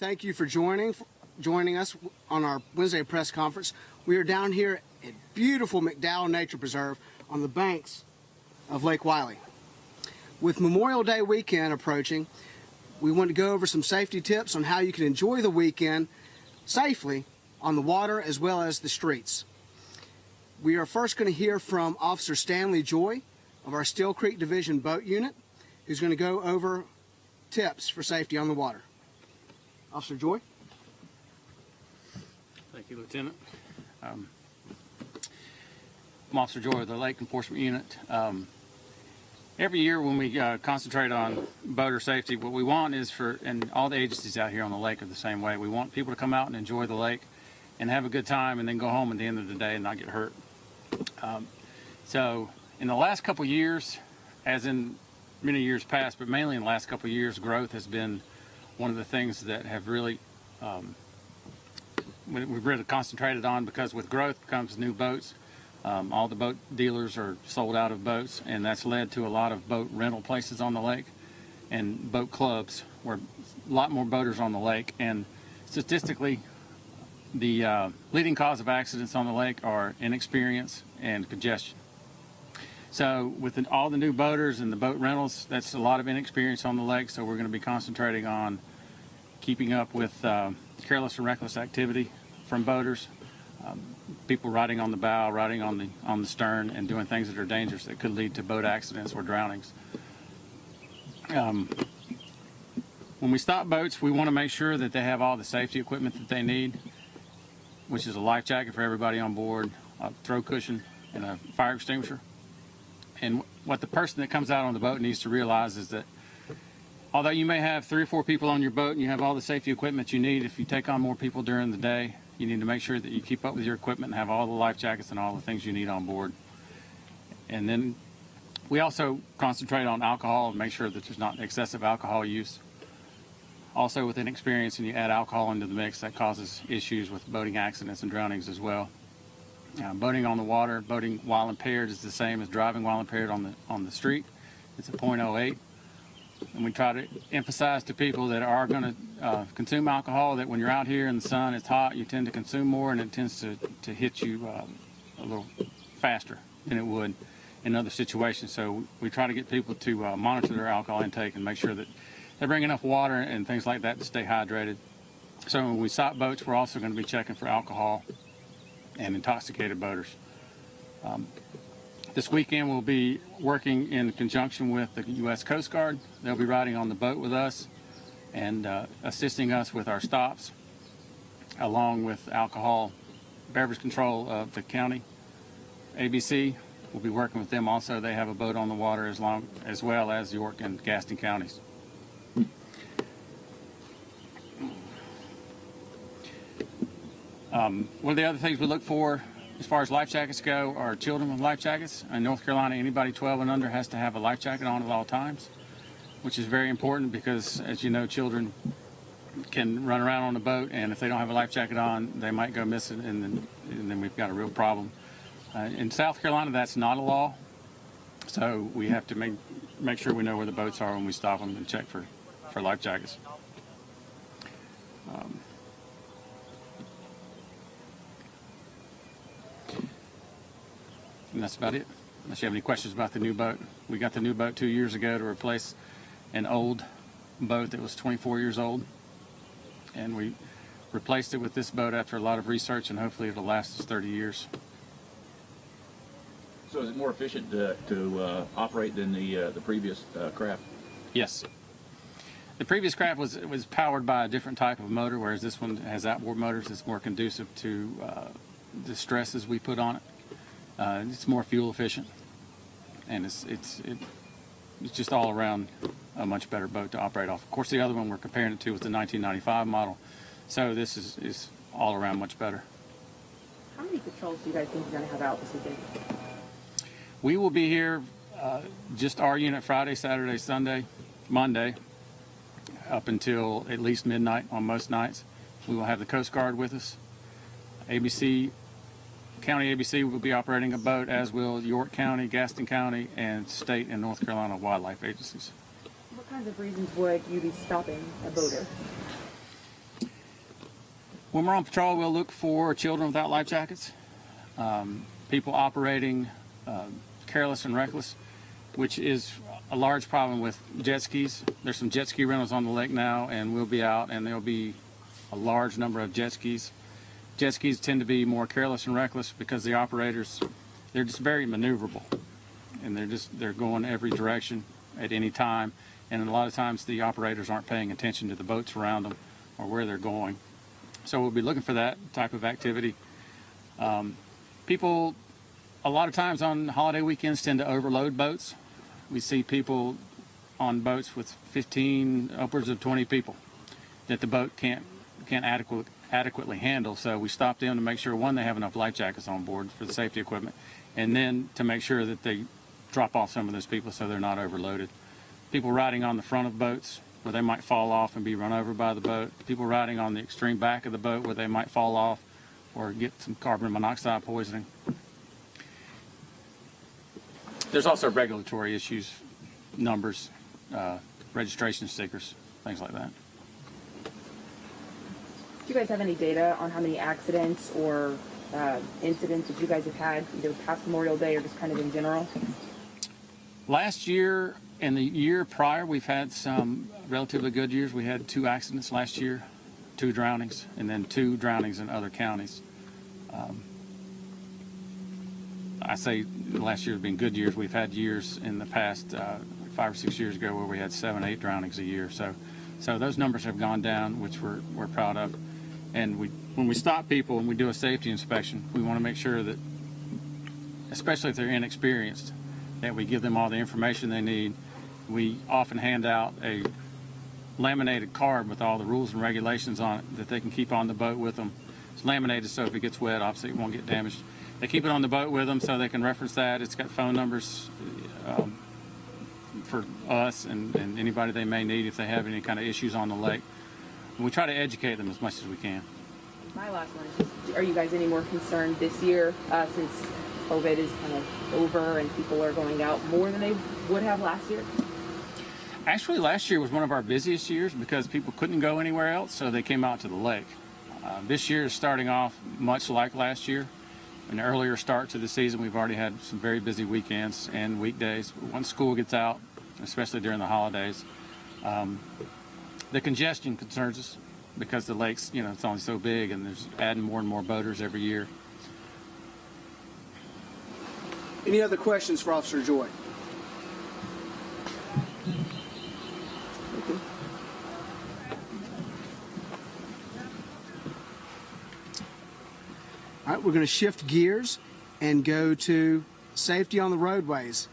thank you for joining us on our Wednesday press conference. We are down here at beautiful McDowell Nature Preserve on the banks of Lake Wylie. With Memorial Day weekend approaching, we want to go over some safety tips on how you can enjoy the weekend safely on the water as well as the streets. We are first going to hear from Officer Stanley Joy of our Still Creek Division Boat Unit, who's going to go over tips for safety on the water. Officer Joy. Thank you, Lieutenant. I'm Officer Joy of the Lake Enforcement Unit. Every year when we concentrate on boater safety, what we want is and all the agencies out here on the lake are the same way, we want people to come out and enjoy the lake and have a good time and then go home at the end of the day and not get hurt. So in the last couple years, as in many years past, but mainly in the last couple years, growth has been one of the things that have really we've really concentrated on, because with growth comes new boats. All the boat dealers are sold out of boats, and that's led to a lot of boat rental places on the lake and boat clubs, where a lot more boaters on the lake. And statistically, the leading cause of accidents on the lake are inexperience and congestion. So with all the new boaters and the boat rentals, that's a lot of inexperience on the lake, so we're going to be concentrating on keeping up with careless and reckless activity from boaters. People riding on the bow, riding on the stern, and doing things that are dangerous that could lead to boat accidents or drownings. When we stop boats, we want to make sure that they have all the safety equipment that they need, which is a life jacket for everybody on board, a throw cushion, and a fire extinguisher. And what the person that comes out on the boat needs to realize is that although you may have 3 or 4 people on your boat and you have all the safety equipment you need, if you take on more people during the day, you need to make sure that you keep up with your equipment and have all the life jackets and all the things you need on board. And then we also concentrate on alcohol and make sure that there's not excessive alcohol use. Also, with inexperience, and you add alcohol into the mix, that causes issues with boating accidents and drownings as well. Boating on the water, boating while impaired, is the same as driving while impaired on the street. It's a .08. And we try to emphasize to people that are going to consume alcohol that when you're out here in the sun, it's hot, you tend to consume more, and it tends to hit you a little faster than it would in other situations. So we try to get people to monitor their alcohol intake and make sure that they bring enough water and things like that to stay hydrated. So when we stop boats, we're also going to be checking for alcohol and intoxicated boaters. This weekend we'll be working in conjunction with the U.S. Coast Guard. They'll be riding on the boat with us and assisting us with our stops, along with alcohol beverage control of the county. ABC will be working with them also. They have a boat on the water as well as York and Gaston counties. One of the other things we look for as far as life jackets go are children with life jackets. In North Carolina, anybody 12 and under has to have a life jacket on at all times, which is very important because, as you know, children can run around on the boat, and if they don't have a life jacket on, they might go missing, and then we've got a real problem. In South Carolina, that's not a law, so we have to make sure we know where the boats are when we stop them and check for life jackets. And that's about it, unless you have any questions about the new boat. We got the new boat 2 years ago to replace an old boat that was 24 years old. And we replaced it with this boat after a lot of research, and hopefully it'll last us 30 years. So is it more efficient to operate than the previous craft? Yes. The previous craft was powered by a different type of motor, whereas this one has outboard motors. It's more conducive to the stresses we put on it. It's more fuel efficient, and it's just all around a much better boat to operate off. Of course, the other one we're comparing it to was the 1995 model, so this is all around much better. How many patrols do you guys think you're going to have out this weekend? We will be here, just our unit, Friday, Saturday, Sunday, Monday, up until at least midnight on most nights. We will have the Coast Guard with us. County ABC will be operating a boat, as will York County, Gaston County, and state and North Carolina wildlife agencies. What kinds of reasons would you be stopping a boater? When we're on patrol, we'll look for children without life jackets, people operating careless and reckless, which is a large problem with jet skis. There's some jet ski rentals on the lake now, and we'll be out, and there'll be a large number of jet skis. Jet skis tend to be more careless and reckless because the operators, they're just very maneuverable, and they're going every direction at any time, and a lot of times the operators aren't paying attention to the boats around them or where they're going. So we'll be looking for that type of activity. People, a lot of times on holiday weekends, tend to overload boats. We see people on boats with 15, upwards of 20 people that the boat can't adequately handle. So we stop them to make sure, one, they have enough life jackets on board for the safety equipment, and then to make sure that they drop off some of those people so they're not overloaded. People riding on the front of boats where they might fall off and be run over by the boat. People riding on the extreme back of the boat where they might fall off or get some carbon monoxide poisoning. There's also regulatory issues, numbers, registration stickers, things like that. Do you guys have any data on how many accidents or incidents that you guys have had, either past Memorial Day or just kind of in general? Last year and the year prior, we've had some relatively good years. We had 2 accidents last year, 2 drownings, and then 2 drownings in other counties. I say last year has been good years. We've had years in the past, 5 or 6 years ago, where we had 7, 8 drownings a year. So those numbers have gone down, which we're proud of. And when we stop people and we do a safety inspection, we want to make sure that, especially if they're inexperienced, that we give them all the information they need. We often hand out a laminated card with all the rules and regulations on it that they can keep on the boat with them. It's laminated, so if it gets wet, obviously it won't get damaged. They keep it on the boat with them so they can reference that. It's got phone numbers for us and anybody they may need if they have any kind of issues on the lake. And we try to educate them as much as we can. My last one is just, are you guys any more concerned this year since COVID is kind of over and people are going out more than they would have last year? Actually, last year was one of our busiest years because people couldn't go anywhere else, so they came out to the lake. This year is starting off much like last year. An earlier start to the season. We've already had some very busy weekends and weekdays. Once school gets out, especially during the holidays, the congestion concerns us because the lake's, it's only so big and there's adding more and more boaters every year. Any other questions for Officer Joy? All right, we're going to shift gears and go to safety on the roadways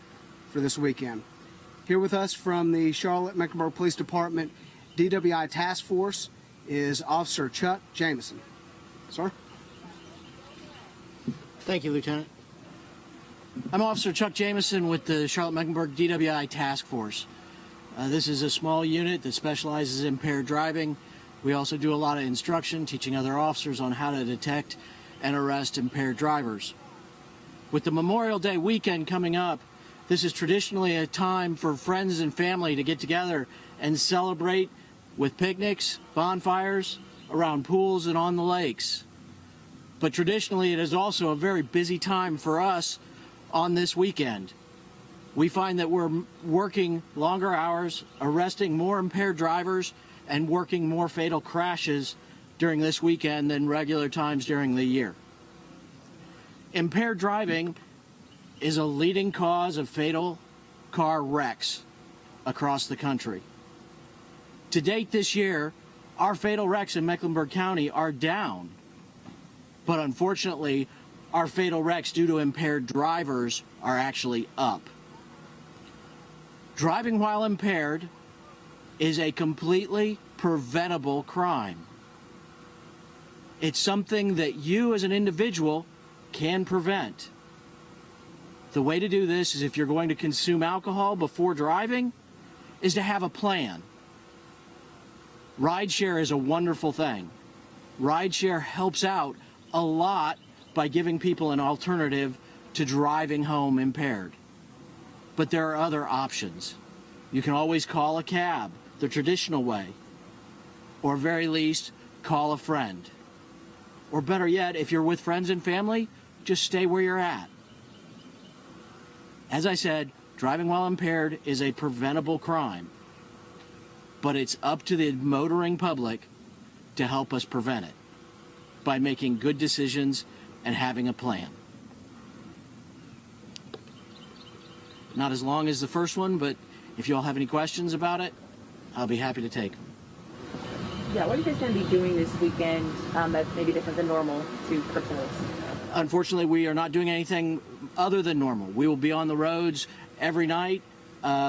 for this weekend. Here with us from the Charlotte-Mecklenburg Police Department DWI Task Force is Officer Chuck Jameson. Sir? Thank you, Lieutenant. I'm Officer Chuck Jameson with the Charlotte-Mecklenburg DWI Task Force. This is a small unit that specializes in impaired driving. We also do a lot of instruction, teaching other officers on how to detect and arrest impaired drivers. With the Memorial Day weekend coming up, this is traditionally a time for friends and family to get together and celebrate with picnics, bonfires, around pools and on the lakes. But traditionally, it is also a very busy time for us on this weekend. We find that we're working longer hours, arresting more impaired drivers, and working more fatal crashes during this weekend than regular times during the year. Impaired driving is a leading cause of fatal car wrecks across the country. To date this year, our fatal wrecks in Mecklenburg County are down, but unfortunately, our fatal wrecks due to impaired drivers are actually up. Driving while impaired is a completely preventable crime. It's something that you as an individual can prevent. The way to do this is, if you're going to consume alcohol before driving, is to have a plan. Rideshare is a wonderful thing. Rideshare helps out a lot by giving people an alternative to driving home impaired. But there are other options. You can always call a cab, the traditional way, or very least, call a friend. Or better yet, if you're with friends and family, just stay where you're at. As I said, driving while impaired is a preventable crime, but it's up to the motoring public to help us prevent it by making good decisions and having a plan. Not as long as the first one, but if you all have any questions about it, I'll be happy to take them. Yeah, what are you guys going to be doing this weekend that's maybe different than normal to criminals? Unfortunately, we are not doing anything other than normal. We will be on the roads every night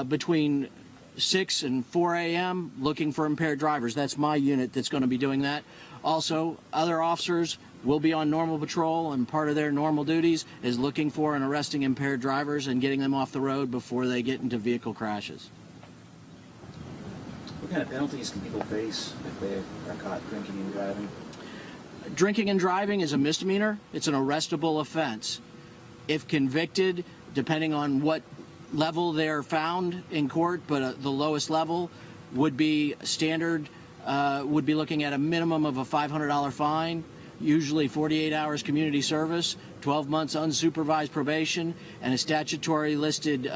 between 6 and 4 a.m. looking for impaired drivers. That's my unit that's going to be doing that. Also, other officers will be on normal patrol, and part of their normal duties is looking for and arresting impaired drivers and getting them off the road before they get into vehicle crashes. What kind of penalties can people face if they are caught drinking and driving? Drinking and driving is a misdemeanor. It's an arrestable offense. If convicted, depending on what level they're found in court, but the lowest level would be standard, would be looking at a minimum of a $500 fine, usually 48 hours community service, 12 months unsupervised probation, and a statutory listed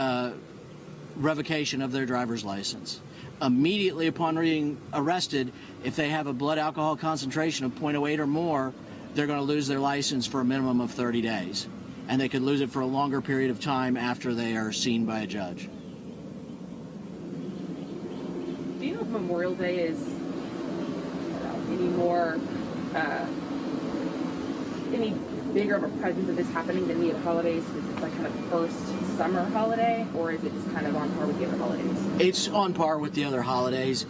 revocation of their driver's license. Immediately upon being arrested, if they have a blood alcohol concentration of 0.08 or more, they're going to lose their license for a minimum of 30 days. And they could lose it for a longer period of time after they are seen by a judge. Do you know if Memorial Day is any more, any bigger of a presence of this happening than the other holidays? Is this like kind of first summer holiday, or is it just kind of on par with the other holidays? It's on par with the other holidays.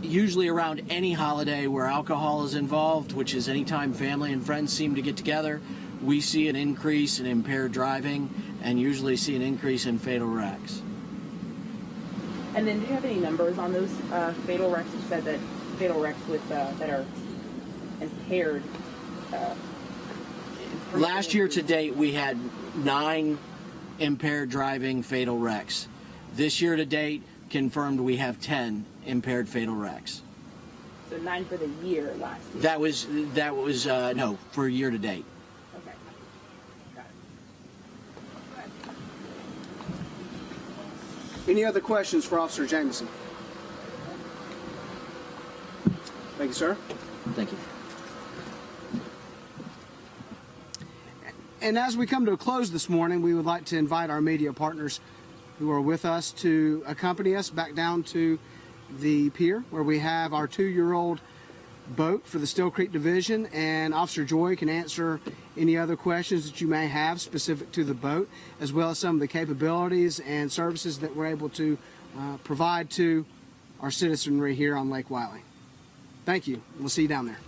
Usually around any holiday where alcohol is involved, which is anytime family and friends seem to get together, we see an increase in impaired driving and usually see an increase in fatal wrecks. And then do you have any numbers on those fatal wrecks? You said that fatal wrecks with that are impaired. Last year to date, we had 9 impaired driving fatal wrecks. This year to date, confirmed we have 10 impaired fatal wrecks. So 9 for the year last year. That was no, for year to date. Okay. Got it. Any other questions for Officer Jameson? Thank you, sir. Thank you. And as we come to a close this morning, we would like to invite our media partners who are with us to accompany us back down to the pier where we have our 2-year-old boat for the Still Creek Division, and Officer Joy can answer any other questions that you may have specific to the boat, as well as some of the capabilities and services that we're able to provide to our citizenry here on Lake Wylie. Thank you. We'll see you down there.